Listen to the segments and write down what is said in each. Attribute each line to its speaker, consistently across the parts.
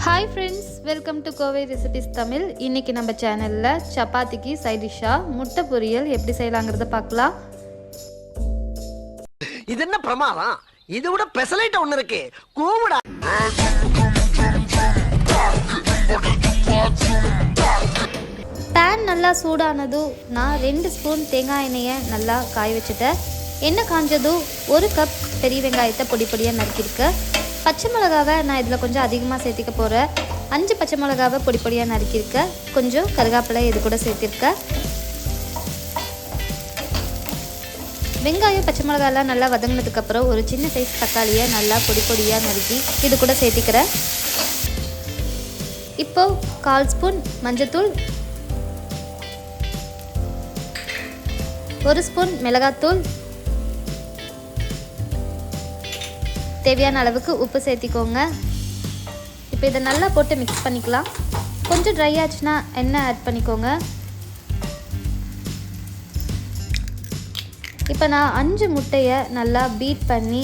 Speaker 1: Hi friends, welcome to Kovai Recipes Tamil. இன்னைக்கு நம்ம சேனல்ல சப்பாத்திக்கு சைட் டிஷ்ஷா முட்டை பொரியல் எப்படி செய்யலாம்ங்கறத பார்க்கலாம்.
Speaker 2: இது என்ன பிரமாதம்? இது விட ஸ்பெஷலைட் ஒன்னு இருக்கு. கூவுடா.
Speaker 1: pan நல்லா சூடானதும் நான் 2 ஸ்பூன் தேங்காய் எண்ணெயை நல்லா காய வச்சிட்டேன். எண்ணெய் காஞ்சதும் 1 கப் பெரிய வெங்காயத்தை பொடி பொடியா நறுக்கியிருக்கேன். பச்சை மிளகாவை நான் இதில் கொஞ்சம் அதிகமாக சேர்த்திக்க போகிறேன். 5 பச்சை மிளகாவை பொடி பொடியாக நறுக்கியிருக்கேன். கொஞ்சம் கருவேப்பிலை இது கூட சேர்த்திருக்கேன். வெங்காயம் பச்சை மிளகாலாம் நல்லா வதங்கினதுக்கப்புறம் ஒரு சின்ன சைஸ் தக்காளியை நல்லா பொடி பொடியாக நறுக்கி இது கூட சேர்த்திக்கிறேன். இப்போது 1/4 ஸ்பூன் மஞ்சத்தூள், 1 ஸ்பூன் மிளகாத்தூள், தேவையான அளவுக்கு உப்பு சேர்த்திக்கோங்க. இப்போ இதை நல்லா போட்டு மிக்ஸ் பண்ணிக்கலாம். கொஞ்சம் ட்ரை ஆச்சுன்னா எண்ணெய் ஆட் பண்ணிக்கோங்க. இப்போ நான் 5 முட்டையை நல்லா பீட் பண்ணி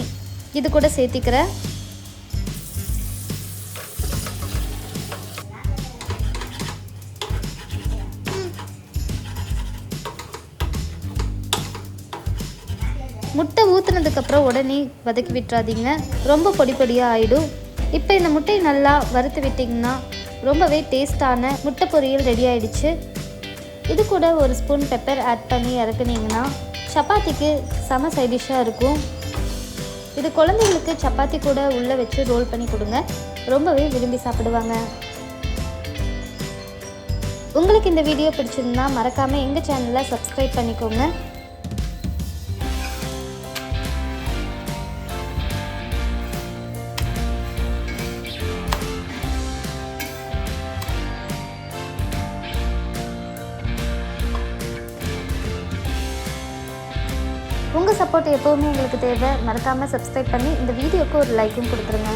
Speaker 1: இது கூட சேர்த்திக்கிறேன். முட்டை ஊற்றுனதுக்கப்புறம் உடனே வதக்கி விட்டுறாதீங்க, ரொம்ப பொடி பொடியாக ஆகிடும். இப்போ இந்த முட்டையை நல்லா வறுத்து விட்டிங்கன்னா ரொம்பவே டேஸ்டான முட்டை பொரியல் ரெடி ஆகிடுச்சு. இது கூட 1 ஸ்பூன் பெப்பர் ஆட் பண்ணி இறக்குனீங்கன்னா சப்பாத்திக்கு செம சைட் டிஷ்ஷாக இருக்கும். இது குழந்தைங்களுக்கு சப்பாத்தி கூட உள்ளே வச்சு ரோல் பண்ணி கொடுங்க, ரொம்பவே விரும்பி சாப்பிடுவாங்க. உங்களுக்கு இந்த வீடியோ பிடிச்சிருந்தா மறக்காமல் எங்கள் சேனலை சப்ஸ்கிரைப் பண்ணிக்கோங்க. உங்கள் சப்போர்ட் எப்போவுமே எங்களுக்கு தேவை. மறக்காமல் சப்ஸ்கிரைப் பண்ணி இந்த வீடியோவுக்கு ஒரு லைக்கும் கொடுத்துருங்க.